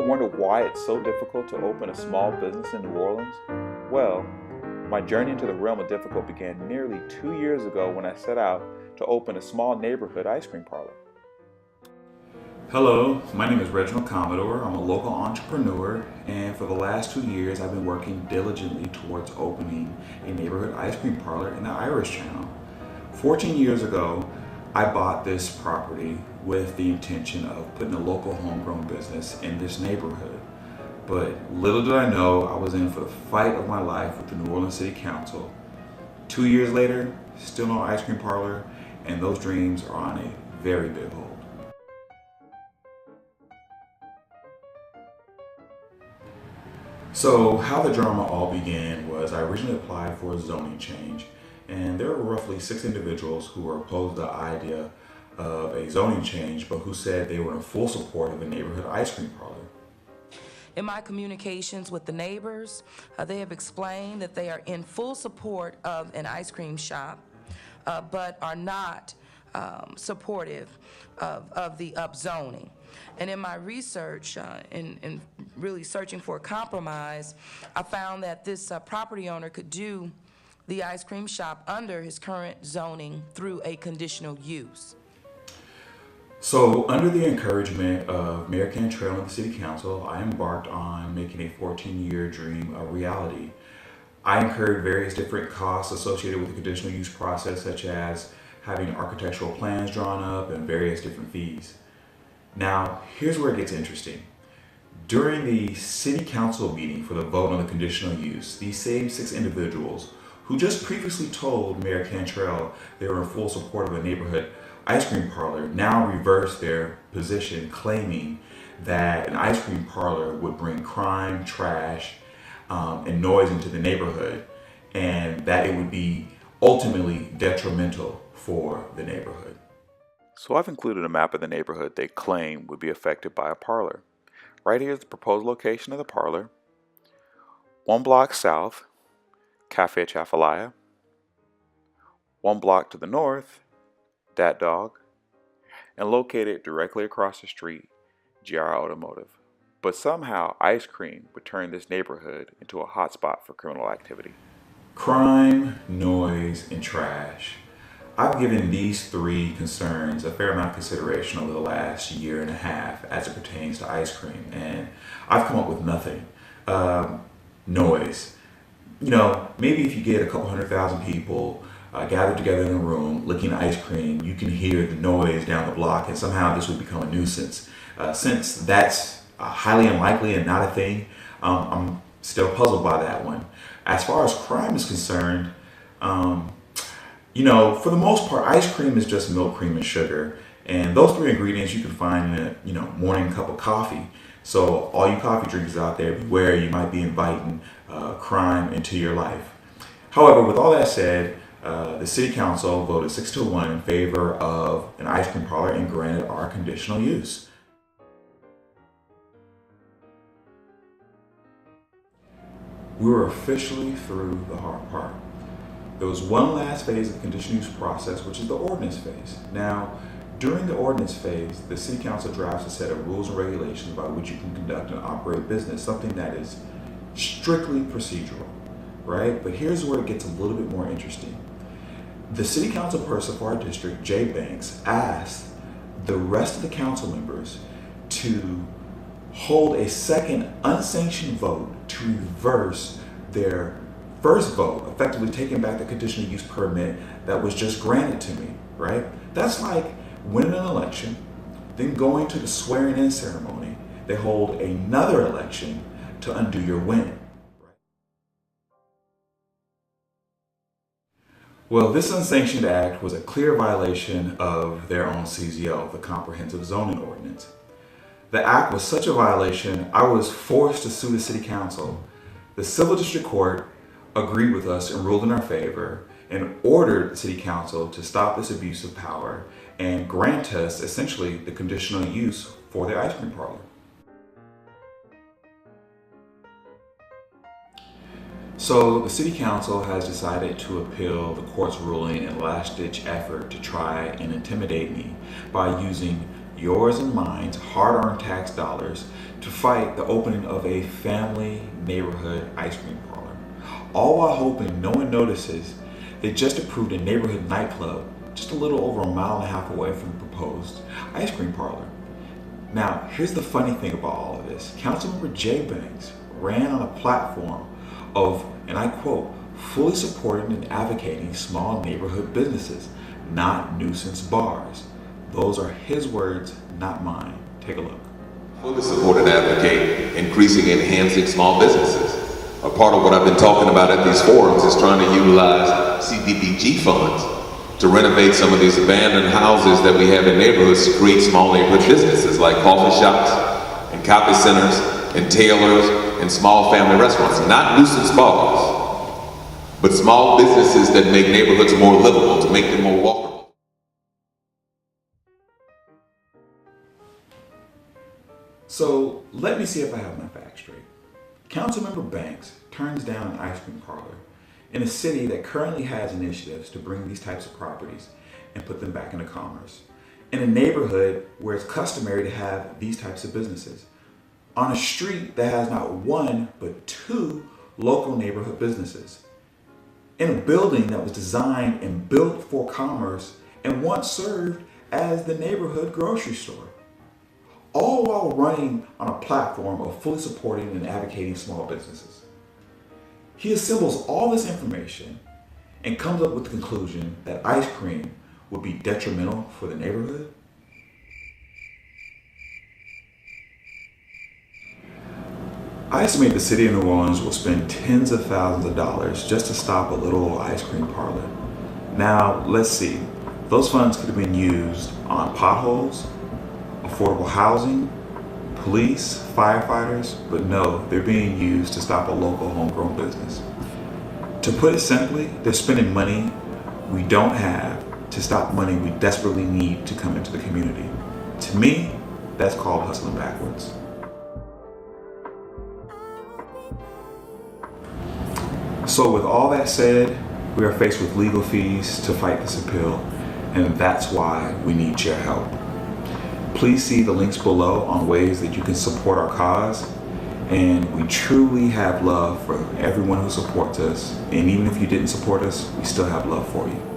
wonder why it's so difficult to open a small business in New Orleans? Well, my journey into the realm of difficult began nearly 2 years ago when I set out to open a small neighborhood ice cream parlor. Hello, my name is Reginald Commodore. I'm a local entrepreneur, and for the last 2 years, I've been working diligently towards opening a neighborhood ice cream parlor in the Irish Channel. 14 years ago, I bought this property with the intention of putting a local homegrown business in this neighborhood. But little did I know I was in for the fight of my life with the New Orleans City Council. 2 years later, still no ice cream parlor, and those dreams are on a very big hold. So how the drama all began was I originally applied for a zoning change, and there were roughly 6 individuals who were opposed to the idea of a zoning change, but who said they were in full support of a neighborhood ice cream parlor. In my communications with the neighbors, they have explained that they are in full support of an ice cream shop, but are not supportive of the upzoning. And in my research, in really searching for a compromise, I found that this property owner could do the ice cream shop under his current zoning through a conditional use. So under the encouragement of Mayor Cantrell and the City Council, I embarked on making a 14-year dream a reality. I incurred various different costs associated with the conditional use process, such as having architectural plans drawn up and various different fees. Now, here's where it gets interesting. During the City Council meeting for the vote on the conditional use, these same 6 individuals who just previously told Mayor Cantrell they were in full support of a neighborhood ice cream parlor now reversed their position, claiming that an ice cream parlor would bring crime, trash, and noise into the neighborhood, and that it would be ultimately detrimental for the neighborhood. So I've included a map of the neighborhood they claim would be affected by a parlor. Right here is the proposed location of the parlor. 1 block south, Cafe Chafalaya. 1 block to the north, Dat Dog. And located directly across the street, GR Automotive. But somehow ice cream would turn this neighborhood into a hotspot for criminal activity. Crime, noise, and trash. I've given these 3 concerns a fair amount of consideration over the last year and a half as it pertains to ice cream, and I've come up with nothing. Noise. You know, maybe if you get a couple 100,000 people gathered together in a room licking ice cream, you can hear the noise down the block, and somehow this would become a nuisance. Since that's highly unlikely and not a thing, I'm still puzzled by that one. As far as crime is concerned, you know, for the most part, ice cream is just milk, cream, and sugar. And those 3 ingredients you can find in a morning cup of coffee. So all you coffee drinkers out there, beware, you might be inviting crime into your life. However, with all that said, the City Council voted 6-1 in favor of an ice cream parlor and granted our conditional use. We were officially through the hard part. There was one last phase of the conditional use process, which is the ordinance phase. Now, during the ordinance phase, the City Council drafts a set of rules and regulations by which you can conduct and operate a business, something that is strictly procedural, right? But here's where it gets a little bit more interesting. The City Council person for our district, Jay Banks, asked the rest of the council members to hold a second unsanctioned vote to reverse their first vote, effectively taking back the conditional use permit that was just granted to me, right? That's like winning an election, then going to the swearing in ceremony. They hold another election to undo your win. Well, this unsanctioned act was a clear violation of their own CZO, the Comprehensive Zoning Ordinance. The act was such a violation, I was forced to sue the City Council. The Civil District Court agreed with us and ruled in our favor and ordered the City Council to stop this abuse of power and grant us essentially the conditional use for their ice cream parlor. So the City Council has decided to appeal the court's ruling in a last-ditch effort to try and intimidate me by using yours and mine's hard-earned tax dollars to fight the opening of a family neighborhood ice cream parlor, all while hoping no one notices they just approved a neighborhood nightclub just a little over 1.5 miles away from the proposed ice cream parlor. Now, here's the funny thing about all of this. Councilmember Jay Banks ran on a platform of, and I quote, fully supporting and advocating small neighborhood businesses, not nuisance bars. Those are his words, not mine. Take a look. Fully support and advocate increasing and enhancing small businesses. A part of what I've been talking about at these forums is trying to utilize CDBG funds to renovate some of these abandoned houses that we have in neighborhoods to create small neighborhood businesses like coffee shops and copy centers and tailors and small family restaurants. Not nuisance bars, but small businesses that make neighborhoods more livable, to make them more walkable. So let me see if I have my facts straight. Councilmember Banks turns down an ice cream parlor in a city that currently has initiatives to bring these types of properties and put them back into commerce, in a neighborhood where it's customary to have these types of businesses, on a street that has not one but 2 local neighborhood businesses, in a building that was designed and built for commerce and once served as the neighborhood grocery store, all while running on a platform of fully supporting and advocating small businesses. He assembles all this information and comes up with the conclusion that ice cream would be detrimental for the neighborhood. I estimate the city of New Orleans will spend tens of thousands of dollars just to stop a little old ice cream parlor. Now, let's see. Those funds could have been used on potholes, affordable housing, police, firefighters, but no, they're being used to stop a local homegrown business. To put it simply, they're spending money we don't have to stop money we desperately need to come into the community. To me, that's called hustling backwards. So with all that said, we are faced with legal fees to fight this appeal, and that's why we need your help. Please see the links below on ways that you can support our cause, and we truly have love for everyone who supports us, and even if you didn't support us, we still have love for you.